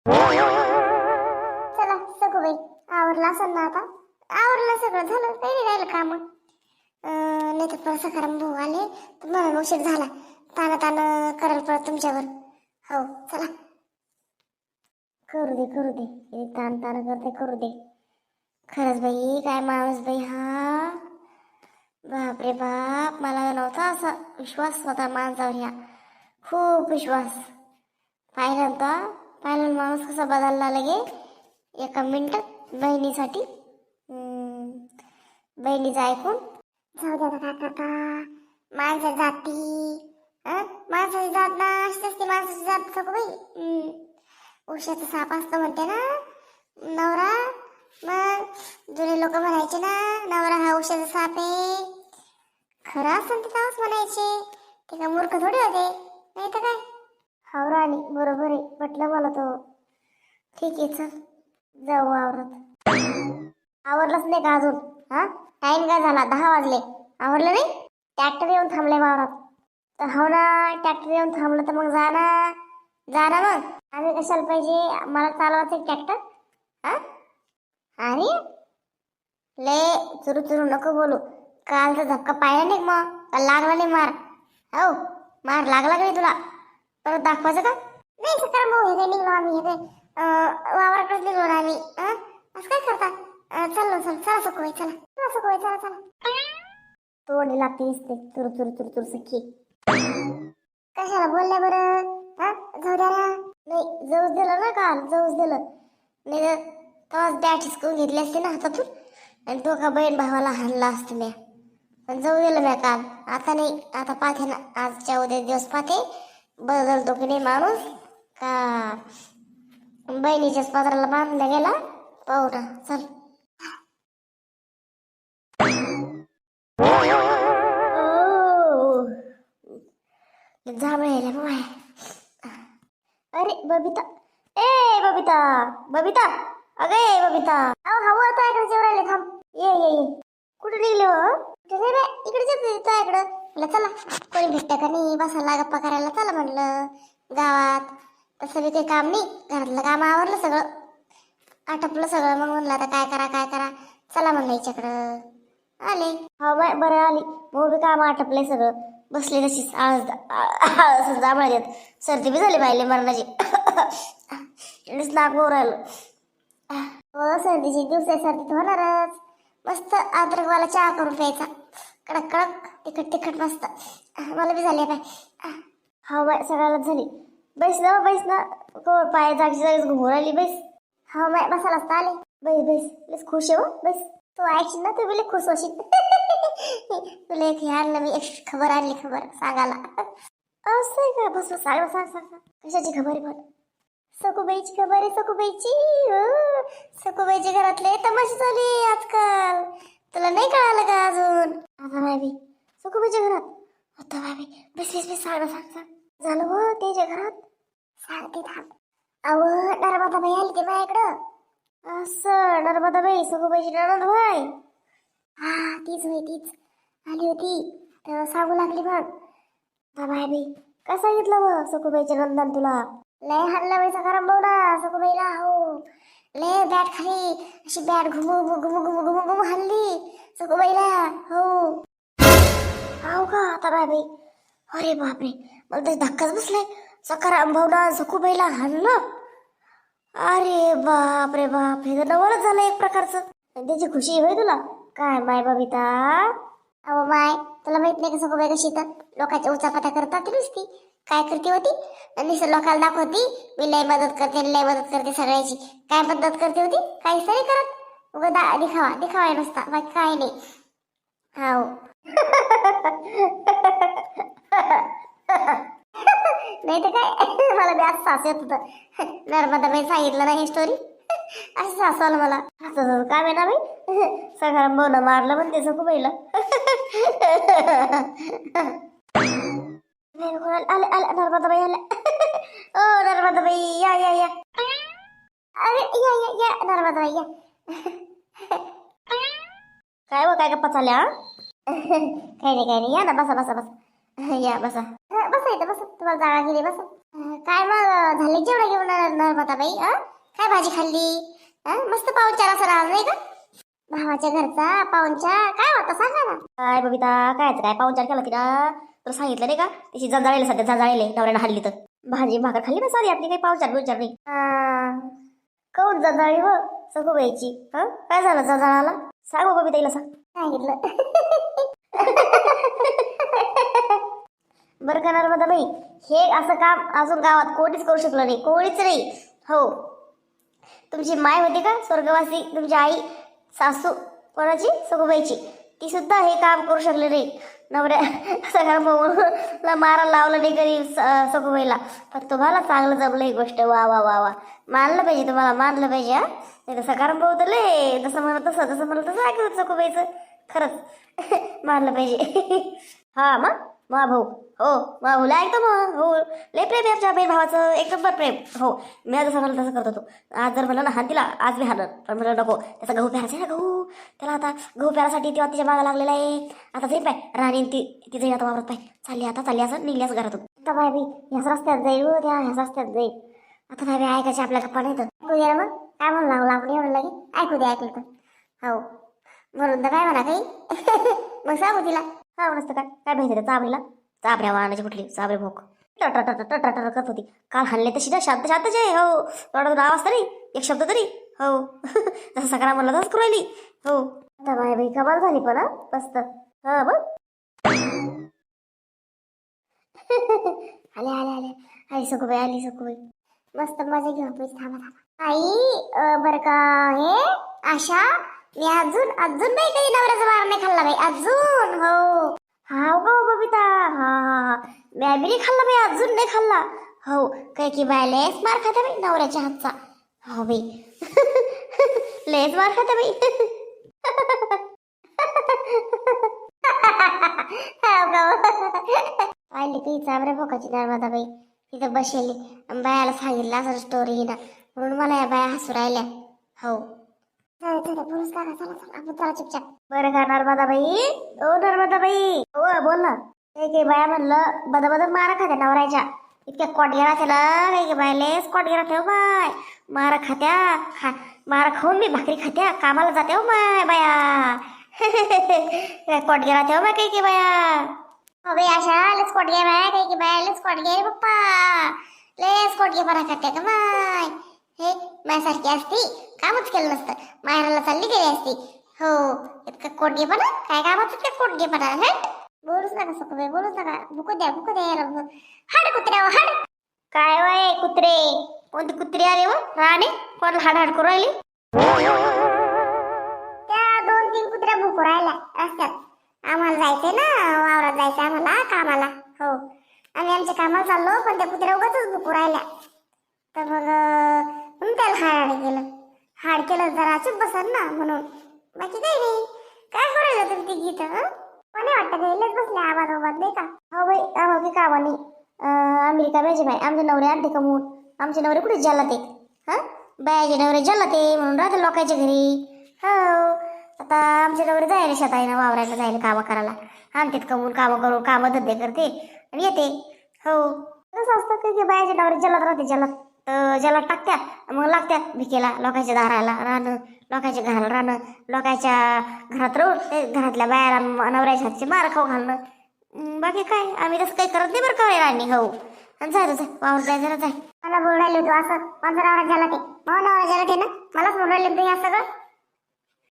चला सगळं आवरला असेल ना आता. आवरलं सगळं झालं, काही नाही राहिलं काम. नाही तर परत सकाराम भाऊ आले तर मला उशीर झाला. ताना ताना करायला परत तुमच्यावर. हो चला करू दे हे ताण ताण करते करू दे. खरंच बाई काय माणूस बाई हा. बाप रे बाप, मला नव्हता असा विश्वास होता माणसावर ह्या. खूप विश्वास. पाहिलं माणूस कसा बदलला लगे एका मिनिटात बहिणीसाठी. बहिणीचं ऐकून जाऊ द्या का काका. माणसा जाती माणसाची जात ना अशीच असते. माणसाची जात सगळं बाई. उशाचा साप असतो म्हणते ना नवरा. मग जुने लोक म्हणायचे ना नवरा हा उशाचा साप आहे. खरं असं तेव्हाच म्हणायचे. ते का मूर्ख थोडी होते, नाही तर काय. हो राणी बरोबर आहे, पटलं मला तो. ठीक आहे चल जाऊ आवरत. आवरलंच नाही का अजून? हा टाइम काय झाला? 10 वाजले. आवरलं नाही? ट्रॅक्टर येऊन थांबले वावरात. तर हो ना, ट्रॅक्टर येऊन थांबलं तर मग जा ना मग. आम्ही कशाला पाहिजे? मला चालवायचं ट्रॅक्टर. हा अरे ले चुरू चुरू नको बोलू. कालचा धक्का पाहिला नाही मग का लागला नाही मार? हो मार लागला का नाही तुला? परत दाखवायचं का? नाही सकाळ भाऊ हे काय निघलो आम्ही. हे काय वावराकडे निघलो ना आम्ही. असं काय करता? चला सुकवाय चला. तोंडी लागते दिसते चुरू सखी. कशाला बोलल्या बरं? जाऊ द्या ना. नाही जाऊच दिलं ना काल, जाऊच दिलं नाही तर तेव्हाच बॅट हिसकून घेतली असते ना हातातून आणि दोघा बहीण भावाला हाणला असते मी. पण जाऊ दिलं मी काल. आता नाही, आता पाहते ना आजच्या उद्या दिवस पाहते बदलतो की नाही माणूस का. बहिणीच्याच पदराला बांधला गेला पाहू ना. चल जांभळे यायला बाय. अरे बबिता, बबिता अगं ए बबिता. हवं आता इकडे जेव राहिले. थांब ये कुठे निघले हो? कुठे नाही इकडे जेवते इकडं. म्हटलं चला कोणी भेटतं का नाही बसायला गप्पा करायला. चला म्हटलं गावात. तसं बी काही काम नाही, घरातलं काम आवरलं सगळं, आटपलं सगळं. मग म्हणलं आता काय करा चला म्हणलं हिच्याकडं. आले हो बाय बरं आली. मग बी काम आटपलंय सगळं. बसले तशीच आळस जांभळा देत. सर्दी बी झाली पाहिले मरणाची. नाक राहिलं. हो सर्दीचे दिवस आहे, सर्दी तर होणारच. मस्त अद्रकवाला चहा करून प्यायचा, कडक तिखट मस्त. मला बी झाली काय. हा बाय सगळ्यालाच झाली. बैस ना पाय जागीच घुमून राहिली. बैस. हा बाय बसायला असता आले. बैस खुश आहे हो. बैस तू ऐकशील ना तू बी खुश होशील. तुला एक हे आणलं मी, एक खबर आणली सांगायला. असं आहे का? बस सांग. कशाची खबर आहे बरं? सखूबाईची खबर आहे. सखूबाईच्या घरातले तमाशे चालू आहे आजकाल. तुला नाही कळालं का अजून? आता बाबी सखूबाईच्या घरात आता बाबी. बस सांग. झालं हो त्याच्या घरात. सांगते थांब. अव नर्मदाबाई आली ते माझ्याकडं. असं नर्मदाबाई सखूबाईची नणंद होय? हा तीच आली होती तर सांगू लागली मग. बाई काय सांगितलं मग सखूबाईच्या नंदन तुला? लय हल्ला बाई सकाराम भाऊ ना सखूबाईला. हो लय बॅट खाली अशी बॅट घुमू हल्ली सखूबाईला. हो का आता बाई. अरे बापरे, मला तर धक्काच बसलाय. सकाराम भाऊ ना सखूबाईला हाणलं. अरे बाप रे बाप, हे तर नवलच झालं एक प्रकारचं. त्याची खुशी होय तुला काय माय बबिता? अहो माय तुला माहित नाही का सखूबाई कशी तर लोकांच्या उचापात्या करतात नुसती. काय करते होती नुसतं लोकांना दाखवती मी लय मदत करते सगळ्याची. काय मदत करते होती? काहीच नाही करत. उगा दिखावा नुसता, बाकी काय नाही. हाव. नाही तर काय. मला बी असं सासू येत होतं. नर्मदाबाई सांगितलं ना ही स्टोरी. असं सासू आलं मला. असं काय आहे ना बाई. सगळं बोन मारलं म्हणते सखूबाईला. आले नर्मदाबाई आल्या. ओ नर्मदाबाई या. अरे या नर्मदाबाई या. काय हो काय गप्पा चालल्या? काही नाही या ना बसा. या बसा. बसा इथं बसा, तुम्हाला जागा गेली बसा. काय मग झाले जेवढं घेऊन नर्मदाबाई? काय भाजी खाल्ली? मस्त पाहुणचार असं राहिला नाही का? भावाच्या घरचा पाहुणचार काय होता सांगा ना. काय बबिता, काय पाहुणचार केला तिला? तर सांगितलं नाही का, तिची जळाळी सध्या जळाळी नवऱ्यानं हल्ली तर भाजी भाकर खाल्ली ना सारी आपली, काही पाहुणचार बिवचार नाही. काऊन जजाळी व सगोबाईची? काय झालं जळाला? सांग बा बबिता, सांग. सांगितलं. बरं का नर्मदाबाई, हे असं काम अजून गावात कोणीच करू शकलं नाही, कोणीच नाही. हो, तुमची माय होती का स्वर्गवासी, तुमची आई सासू कोणाची, सगोबाईची, ती सुद्धा हे काम करू शकले नाही. नवऱ्या सगळ्या मारा लावलं नाही कधी सगोबाईला. पण तुम्हाला चांगलं जमलं ही गोष्ट. वा वा वा वा, मानलं पाहिजे तुम्हाला, मानलं पाहिजे. नाही तर सकाराम भाऊ तर लय जसं म्हणत तसं म्हणलं तसं ऐकलं सगोबाईचं. खरंच मानलं पाहिजे. हा मग मा भाऊ, हो मा भाऊला ऐकतो मग. हो, लय प्रेम आहे आमच्या बहीण भावाचं, एक नंबर प्रेम. हो, मी जसं म्हणलं तसं करत होतो. आज जर म्हणलं ना हान तिला, आज मी हाणलं. पण म्हणलं नको, त्याचा गहू प्यारायचा आहे ना, गहू. त्याला आता गहू प्यारासाठी तेव्हा तिच्या मागा लागलेला आहे. आता तरी पाय राणी ती जाईल आता वावरत, पाय चालली असं निघली असं घरातून. आता बाय बी ह्याच रस्त्यात जाईल, ह्याच रस्त्यात जाईल. आता बाय बी ऐकायचे आपल्या गप्पा नाही तर ऐकू द्या मग. काय म्हणून लागलं आपण एवढं लगे? ऐकू द्या ऐकलं तर. हो म्हणून तर काय म्हणा काही. मग सांगू तिला. हा नसतं काय माहिती चाबरीला, चाबऱ्या वाहनाची कुठली चाबरे भोक टटर करत होती. काल हाणले तशी ना शांत शांतच आहे. हो, थोडा आवाज तरी, एक शब्द तरी. हो. जसं सकाळ म्हणलं तसंच करू राहिली. हो, आता बाय बाई कमाल झाली पण मस्त. हा बघ. आले आई सगुबाई, आली सगुबाई. मस्त मजा घेऊन तुझी. थांबा आई. बरं का हे आशा, मी अजून बाई कधी नवऱ्याचा मार नाही खाल्ला बाई अजून. हो हा गो बबिता, हा मी बी नाही खाल्ला बाई, अजून नाही खाल्ला. हो, काय की बाय लेस मार खाते बाई नवऱ्याच्या हातचा. हो बाई. लेच मार खाते बाई. पाहिली काही चाबऱ्या भोकाची नर्मदा बाई तिथं बसेली. बायाला सांगितलं असं स्टोरी हिना, म्हणून मला या बाया हसू राहिल्या. हो चुपचाप. बरं का नर्मदाबाई, ओ नर्मदाबाई, हो बोल ना. काही बाया म्हणलं बद मारा खात्या नवऱ्याच्या. इतक्या कोट गेला त्याला, काही बाया लेस कोट गेला ठेव बाय. मारा खात्या, मारा खाऊन मी भाकरी खात्या, कामाला जाते हो माय बाया. कोट गेला ठेव बाय काही बाया. हो बाई आशा, लेस कोट गे बाय, काही बाया लेस कोट गे रे पप्पा. लेस कोट गे मारा खात्या का माय. हे माझ्यासारखी असती कामच केलं नसतं, माहेराला चालली गेली असती. हो, इतकं कोटगेपणा, काय कामाचं इतकं कोटगेपणा. हे बोलूच नका सकोबाई, बोलूच नका. भुकू द्या याला. हाड कुत्र्या हाड. काय वय कुत्रे, कोणती कुत्री आली व राणे, कोणाला हाड करू राहिली? त्या 2-3 कुत्र्या भुकू राहिल्या रस्त्यात. आम्हाला जायचंय ना वावरात, जायचं आम्हाला कामाला. हो, आम्ही आमच्या कामाला चाललो, पण त्या कुत्र्या उगाचच भुकू राहिल्या. तर मग त्याला हाड केलं जरा चुप बसन ना म्हणून. बाकी काही नाही. काय करायला तुम्ही ती गीत कोणी वाटतं गेलेच बसले आबाद नाही का? हो बाई, आम्हाला काही कामा नाही. अमेरिका पाहिजे बाई, आमचे नवरे आणते कमवून. आमचे नवरे कुठे जल्लाते? हा, बायाचे नवरे जल्लाते म्हणून राहते लोकांच्या घरी. हो, आता आमचे नवरे जायला शेतायला वावरायला जायला कामं करायला, आणतात कमवून, कामं धंदे करते आणि येते. हो, तसं असतं काही बायाचे नवरे जल्लात राहते, जलात टाकत्या, मग लागत्या भिकेला, लोकांच्या दाराला राहणं, लोकांच्या घराला राहणं, लोकांच्या घरात राहून ते घरातल्या बायाला नवऱ्याच्या हातचे मार खाऊ घालणं. बाकी काय आम्ही तसं काही करत नाही बरं का राणी. हो, जाय तुझं वावर जायचं ना, जाय. मला बोल राहिले तू असं. माझा नवरा झाला ते, मग नवरा झाला ते ना, मलाच बोल राहिले तू हे सगळं.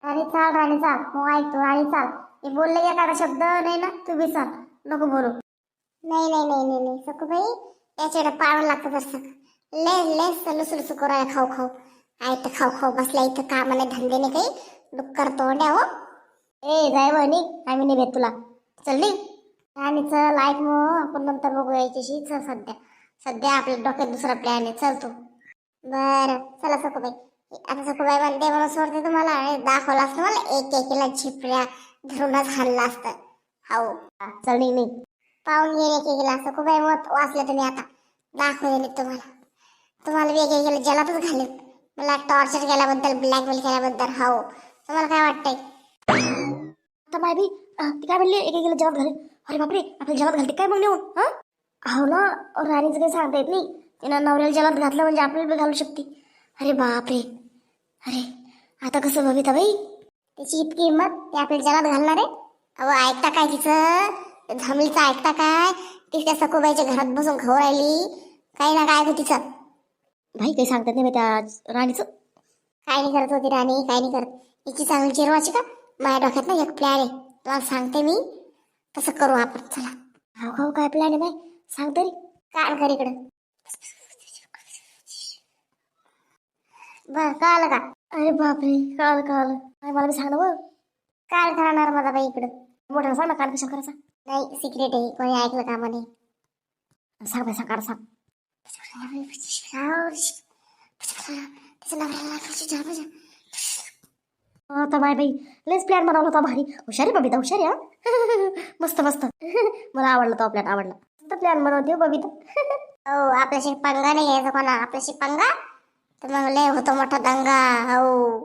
राणी चाल, मग ऐकतो राणी चाल. मी बोलले एखादा शब्द नाही ना, तू बी चाल, नको बोलू. नाही सकुबाई, त्याच्याकडे पाळून लागतं तसं. लेस लुसलुसू करायला खाऊ आयत खाऊ बसल्या इथं कामाने धंदेने काही डुक्कर तोंड्या. हो ए जाय वहिनी, आम्ही नाही भेट तुला, चल नाही. आणि चल ऐक मग, आपण नंतर बघू यायच्याशी. चल सध्या आपल्या डोक्यात दुसरा प्लॅन आहे. चल तू. बरं चला सकुबाई. आता सकुबाई म्हणते म्हणून सोडते तुम्हाला. दाखवलं असतं मला एकेकीला झिपऱ्या धरूनच हाणलं असतं. हो चल नाही. पाहून गेले एकेकीला सकुबाई, मत वाचलं तुम्ही. आता दाखवले तुम्हाला वेगवेगळ्या जलातच घालेल. मला टॉर्चर केल्याबद्दल, ब्लॅकमेल केल्याबद्दल. हो, तुम्हाला काय वाटतंय? आता माय बी ती काय म्हणली, एक जलात घालेल. अरे बापरे, आपल्या जलात घालते काय मग नेऊन? हा, हो ना, राणीचं काही सांगता येत नाही. तिनं नवऱ्याला जलात घातलं म्हणजे आपल्याला बी घालू शकते. अरे बापरे, अरे आता कसं बबिता बाई? त्याची इतकी हिंमत ते आपल्या जलात घालणार आहे? अहो ऐकता काय तिचं झमलीचं ऐकता काय? ती त्या सखूबाईच्या घरात बसून खाऊ राहिली काही ना काय तिचं. भाई काही सांगतात नाही बाई त्या राणीचं. काय नाही करत होती राणी, काय नाही करत. हिची चांगली चिरवाची का? माझ्या डोक्यात ना एक प्लॅन आहे, तुम्हाला सांगते मी. तसं करू आपण, चला. हो हो, काय प्लॅन आहे बाई? सांग तरी. कान कर इकडं. बर कळालं का? अरे बापरे, कळालं कळालं. काय मला बी सांग ना बघ. कान करणार माझा बाई इकडं. मोठ्याला सांग ना, कान कशा करायचा. नाही सिक्रेट आहे, कोणी ऐकलं का म्हणे. सांग बाई, सांग, काढ सांग. आता बाय बाई, लेस प्लॅन बनवला होता भारी. हुशार आहे बबिता, हुशार आहे हा. मस्त मस्त. मला आवडला तो प्लॅन, आवडला. मस्त प्लॅन बनवते हो बबिता. हो आपल्याशी पंगा नाही घ्यायचा कोणा. आपल्याशी पंगा तर मग लय होतो मोठा दंगा. हो